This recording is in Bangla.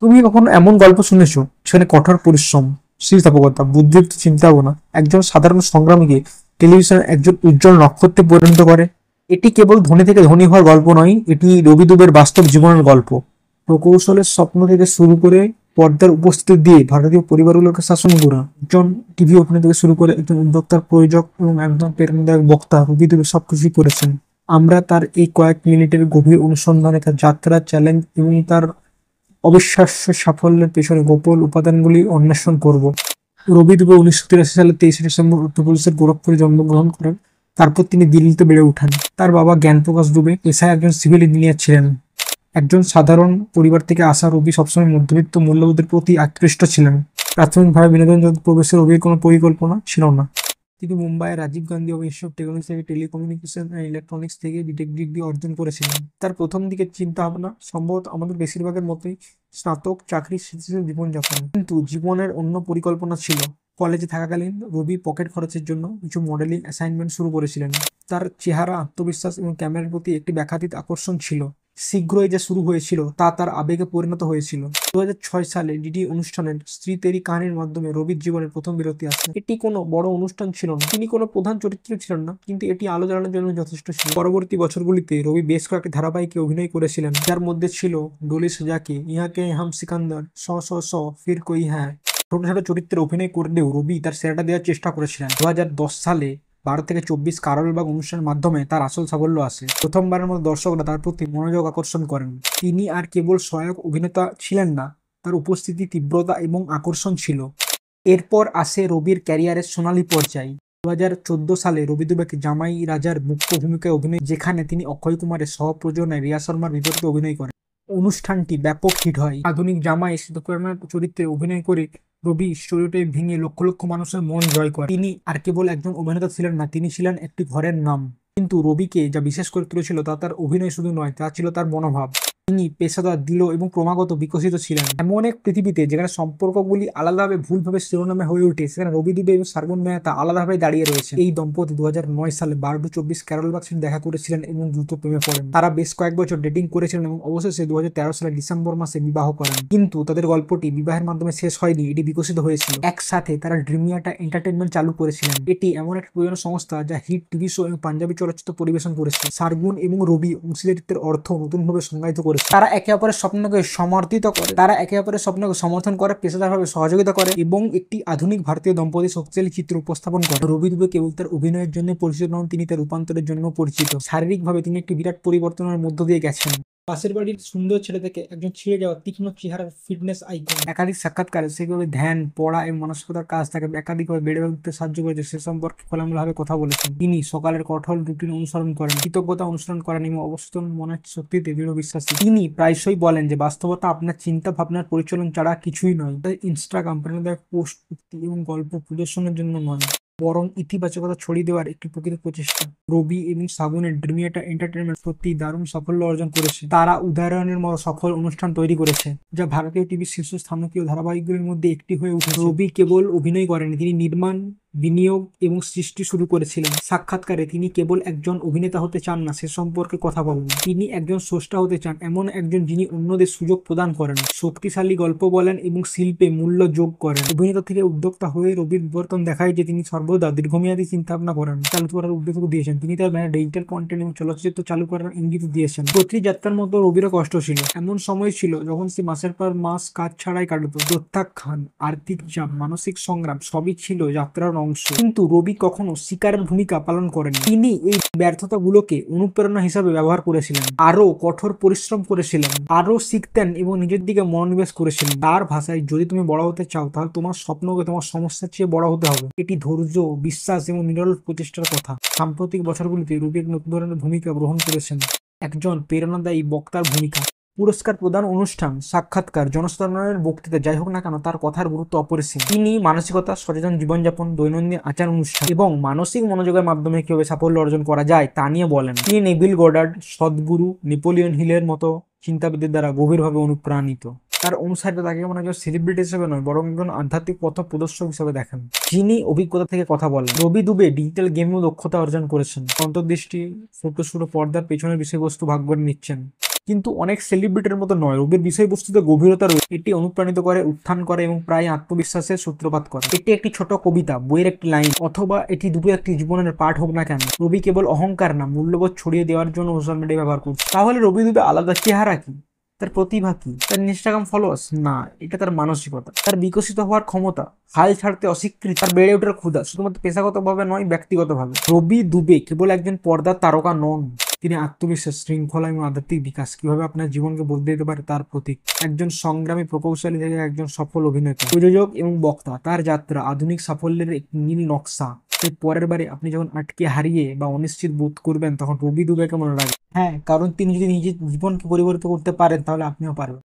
তুমি কখনো এমন গল্প শুনেছো যেখানে কঠোর পরিশ্রম, স্থিতিস্থাপকতা, বুদ্ধিদীপ্ত চিন্তা ভাবনা একজন সাধারণ সংগ্রামীকে টেলিভিশনের একজন উজ্জ্বল নক্ষত্রে পরিণত করে? এটি কেবল ধনী থেকে ধনী হওয়ার গল্প নয়, এটি রবি দুবের বাস্তব জীবনের গল্প। প্রকৌশলের স্বপ্ন থেকে শুরু করে পর্দার উপস্থিতি দিয়ে ভারতীয় পরিবারগুলোকে শাসন করা একজন টিভি অভিনেতা থেকে শুরু করে একজন উদ্যোক্তার প্রযোজক এবং একজন প্রেরণাদায়ক বক্তা, রবি দুবে সবকিছুই করেছেন। আমরা তার এই কয়েক মিনিটের গভীর অনুসন্ধানে তার যাত্রা, চ্যালেঞ্জ এবং তার অবিশ্বাস্য সাফল্যের পেছনে গোপন উপাদানগুলি অন্বেষণ করব। রবি দুবে 1983 সালের 23 ডিসেম্বর উত্তরপ্রদেশের গোরখপুরে জন্মগ্রহণ করেন। তারপর তিনি দিল্লিতে বেড়ে ওঠেন। তার বাবা জ্ঞানপ্রকাশ দুবে পেশায় একজন সিভিল ইঞ্জিনিয়ার ছিলেন। একজন সাধারণ পরিবার থেকে আসা রবি সবসময় মধ্যবিত্ত মূল্যবোধের প্রতি আকৃষ্ট ছিলেন। প্রাথমিকভাবে বিনোদন জগতে প্রবেশের রবির কোনো পরিকল্পনা ছিল না। তিনি মুম্বাইয়ের Rajiv Gandhi institute of technology থেকে টেলিকমিউনিকেশন অ্যান্ড ইলেকট্রনিক্স থেকে বিটেক ডিগ্রি অর্জন করেছিলেন। তার প্রথম দিকের চিন্তা ভাবনা সম্ভবত আমাদের বেশিরভাগের মতোই স্নাতক, চাকরি, স্থিতিশীল জীবনযাপন। কিন্তু জীবনের অন্য পরিকল্পনা ছিল। কলেজে থাকাকালীন রবি পকেট খরচের জন্য কিছু মডেলিং অ্যাসাইনমেন্ট শুরু করেছিলেন। তার চেহারা, আত্মবিশ্বাস এবং ক্যামেরার প্রতি একটি ব্যাখ্যাতীত আকর্ষণ ছিল। শীঘ্রই যা শুরু হয়েছিল তা তার আবেগে পরিণত হয়েছিল। 2006 সালে ডিডি অনুষ্ঠানের স্ত্রী তেরি কাহানির মাধ্যমে রবির জীবনের প্রথম বিরতি আসে। এটি কোনো বড় অনুষ্ঠান ছিল না, তিনি কোনো প্রধান চরিত্র ছিলেন না, কিন্তু এটি আলো জ্বালানোর জন্য যথেষ্ট ছিল। পরবর্তী বছরগুলিতে রবি বেশ কয়েকটি ধারাবাহিকে অভিনয় করেছিলেন, যার মধ্যে ছিল ডোলি সজাকে, ইহাকে হাম সিকান্দার, স স স ফির কই হ্যাঁ। ছোট ছোট চরিত্রে অভিনয় করলেও রবি তার সেরাটা দেওয়ার চেষ্টা করেছিলেন। 2010 সালে 12 থেকে 24 কারলবাগ অনুষ্ঠানের মাধ্যমে তার আসল সাফল্য আসে। প্রথমবারের মতো দর্শকরা তার প্রতি মনোযোগ আকর্ষণ করেন। তিনি আর কেবল সহায়ক অভিনেতা ছিলেন না, তার উপস্থিতি, তীব্রতা এবং আকর্ষণ ছিল। এরপর আসে রবির ক্যারিয়ারের সোনালী পর্যায়। 2014 সালে রবি দুবেকে জামাই রাজার মুখ্য ভূমিকায় অভিনয়, যেখানে তিনি অক্ষয় কুমারের সহ-প্রযোজনায় রিয়া শর্মার বিপরীতে অভিনয় করেন। অনুষ্ঠানটি ব্যাপক হিট হয়। আধুনিক জামাই সিদ্ধকর্মার চরিত্রে অভিনয় করে রবি স্টেরিওটাইপ ভেঙে লক্ষ লক্ষ মানুষের মন জয় করেন। তিনি আর কেবল একজন অভিনেতা ছিলেন না, তিনি ছিলেন একটি ঘরের নাম। কিন্তু রবিকে যা বিশেষ করে তুলেছিল তা তার অভিনয় শুধু নয়, তা ছিল তার মনোভাব। তিনি পেশাদার, দৃঢ় এবং ক্রমাগত বিকশিত ছিলেন। এমন এক পৃথিবীতে যেখানে সম্পর্কগুলি আলাদাভাবে ভুলভাবে শিরোনামে হয়ে ওঠে, সেখানে রবি দুবে এবং শার্গুন মেহতা আলাদাভাবে দাঁড়িয়ে রয়েছে। এই দম্পতি 2009 সালে 12-24 ক্যারলবাগ দেখা করেছিলেন এবং দ্রুত প্রেমে পড়েন। তারা বেশ কয়েক বছর ডেটিং করেছিলেন এবং অবশেষে 2013 সালের ডিসেম্বর মাসে বিবাহ করেন। কিন্তু তাদের গল্পটি বিবাহের মাধ্যমে শেষ হয়নি, এটি বিকশিত হয়েছিল। একসাথে তারা ড্রিমিয়াটা এন্টারটেনমেন্ট চালু করেছিলেন। এটি এমন একটা প্রযোজনা সংস্থা যা হিট টিভি শো এবং পাঞ্জাবি চলচ্চিত্র পরিবেশন করেছে। শার্গুন এবং রবি অংশীদারিত্বের অর্থ নতুনভাবে সংজ্ঞায়িত করেছে। তারা একে অপরের স্বপ্নকে সমর্থিত করে, তারা একে অপরের স্বপ্নকে সমর্থন করে, পেশাদারভাবে সহযোগিতা করে এবং একটি আধুনিক ভারতীয় দম্পতির শক্তিশালী চিত্র উপস্থাপন করে। রবি দুবে কেবল তার অভিনয়ের জন্য পরিচিত নন, তিনি তার রূপান্তরের জন্য পরিচিত। শারীরিকভাবে তিনি একটি বিরাট পরিবর্তনের মধ্য দিয়ে গেছেন। পাশের বাড়ির সুন্দর ছেলে থেকে একজন ছিঁড়ে যাওয়া তীক্ষ্ণ চেহারার ফিটনেস আইকন। একাধিক সাক্ষাৎকারে সেগুলো ধ্যান, পড়া এবং মানসিকতার কাজ তাকে একাধিকভাবে বেড়ে উঠতে সাহায্য করেছে, সে সম্পর্কে খোলামেলাভাবে কথা বলেছেন। তিনি সকালের কঠোর রুটিন অনুসরণ করেন, কৃতজ্ঞতা অনুসরণ করেন এবং অবচেতন মনের শক্তিতে দৃঢ় বিশ্বাসী। তিনি প্রায়শই বলেন যে বাস্তবতা আপনার চিন্তা ভাবনার পরিচালন ছাড়া কিছুই নয়। তাই ইনস্টাগ্রাম প্রেরণাদায়ক পোস্ট, উক্তি এবং গল্প প্রদর্শনের জন্য নয়, বরং ইতিবাচকতা ছড়িয়ে দেওয়ার একটি প্রকৃত প্রচেষ্টা। রবি এবং শাগুনের ড্রিমিয়াটা এন্টারটেনমেন্ট সত্যি দারুণ সাফল্য অর্জন করেছে। তারা উদাহরণের মতো সফল অনুষ্ঠান তৈরি করেছে, যা ভারতীয় টিভির শীর্ষস্থানীয় ধারাবাহিকগুলির মধ্যে একটি হয়ে উঠেছে। রবি কেবল অভিনয় করেনি, তিনি নির্মাণ, বিনিয়োগ এবং সৃষ্টি শুরু করেছিলেন। সাক্ষাৎকারে তিনি কেবল একজন অভিনেতা হতে চান না সে সম্পর্কে কথা বলেন, তিনি একজন স্রষ্টা হতে চান, এমন একজন যিনি অন্যদের সুযোগ প্রদান করেন, শক্তিশালী গল্প বলেন এবং শিল্পে মূল্য যোগ করেন। অভিনেতা থেকে উদ্যোক্তা হয়ে রবির বিবর্তন দেখায় যে তিনি সর্বদা দীর্ঘমেয়াদী চিন্তা ভাবনা করেন, চালু করার উদ্যোগ দিয়েছেন। তিনি তার ডিজিটাল কন্টেন্ট এবং চলচ্চিত্র চালু করার ইঙ্গিত দিয়েছেন। প্রতি যাত্রার মতো রবিরও কষ্ট ছিল। এমন সময় ছিল যখন সে মাসের পর মাস কাজ ছাড়াই কাটত। প্রত্যাখ্যান, আর্থিক চাপ, মানসিক সংগ্রাম সবই ছিল যাত্রার অংশ। কিন্তু রবি কখনো শিকারের ভূমিকা পালন করেন। তিনি এই ব্যর্থতাগুলোকে অনুপ্রেরণা হিসাবে ব্যবহার করেছিলেন, আরো কঠোর পরিশ্রম করেছিলেন, আরো শিখতেন এবং নিজের দিকে মনোনিবেশ করেছিলেন। তার ভাষায়, যদি তুমি বড় হতে চাও তাহলে তোমার স্বপ্নকে তোমার সমস্যার চেয়ে বড় হতে হবে। এটি ধৈর্য, বিশ্বাস এবং নিরল প্রচেষ্টার কথা। সাম্প্রতিক বছরগুলিতে রবি এক নতুন ধরনের ভূমিকা গ্রহণ করেছেন, একজন প্রেরণাদায়ী বক্তার ভূমিকা। পুরস্কার প্রদান অনুষ্ঠান, সাক্ষাৎকার, জনসাধারণের বক্তৃতা যাই হোক না কেন, তার কথার গুরুত্ব অপরিসীম। তিনি মানসিকতা, সচেতন জীবনযাপন, দৈনন্দিন আচার অনুষ্ঠান এবং মানসিক মনোযোগের মাধ্যমে কিভাবে সাফল্য অর্জন করা যায় তা নিয়ে বলেন। তিনি নেভিল গোডার্ড, সদ্গুরু, নেপোলিয়ন হিলের মতো চিন্তাবিদদের দ্বারা গভীরভাবে অনুপ্রাণিত। তার অনুসারীরা তাকে যেমন একজন সেলিব্রিটি হিসেবে নয়, বরং একজন আধ্যাত্মিক পথ প্রদর্শক হিসেবে দেখেন, যিনি অভিজ্ঞতা থেকে কথা বলেন। রবি দুবে ডিজিটাল গেমেও দক্ষতা অর্জন করেছেন, অন্তর্দৃষ্টি, ফটোশুট ও পর্দার পেছনের বিষয়বস্তু ভাগ করে নিচ্ছেন। কিন্তু অনেক সেলিব্রিটির মতো নয়, রবির বিষয়বস্তুতে গভীরতা রয়েছে। এটি অনুপ্রাণিত করে, উত্থান করে এবং প্রায় আত্মবিশ্বাসের সূত্রপাত করে। এটি একটি ছোট কবিতা, বইয়ের একটি লাইন, অথবা এটি দুটো একটি জীবনের পাঠ হোক না কেন, রবি কেবল অহংকার না, মূল্যবোধ ছড়িয়ে দেওয়ার জন্য সোশ্যাল মিডিয়া ব্যবহার করছে। তাহলে রবি দুবে আলাদা চেহারা কি? তার প্রতিভা কি? তার ইনস্টাগ্রাম ফলোয়ার্স? না, এটা তার মানসিকতা, তার বিকশিত হওয়ার ক্ষমতা, হাল ছাড়তে অস্বীকৃতি, তার বেড়ে ওঠার ক্ষুধা, শুধুমাত্র পেশাগতভাবে নয়, ব্যক্তিগতভাবে। রবি দুবে কেবল একজন পর্দার তারকা নন, তিনি আত্মবিশ্বাস, শৃঙ্খলা এবং আধ্যাত্মিক বিকাশ কিভাবে আপনার জীবনকে বদলে দিতে পারে তার প্রতীক। একজন সংগ্রামী প্রকৌশলী থেকে একজন সফল অভিনেতা, প্রযোজক এবং বক্তা, তার যাত্রা আধুনিক সাফল্যের এক নীল নকশা। তাই পরের বারে আপনি যখন আটকে হারিয়ে বা অনিশ্চিত বোধ করবেন, তখন রবি দুবেকে মনে রাখবেন। হ্যাঁ, কারণ তিনি যদি নিজের জীবনকে পরিবর্তিত করতে পারেন, তাহলে আপনিও পারবেন।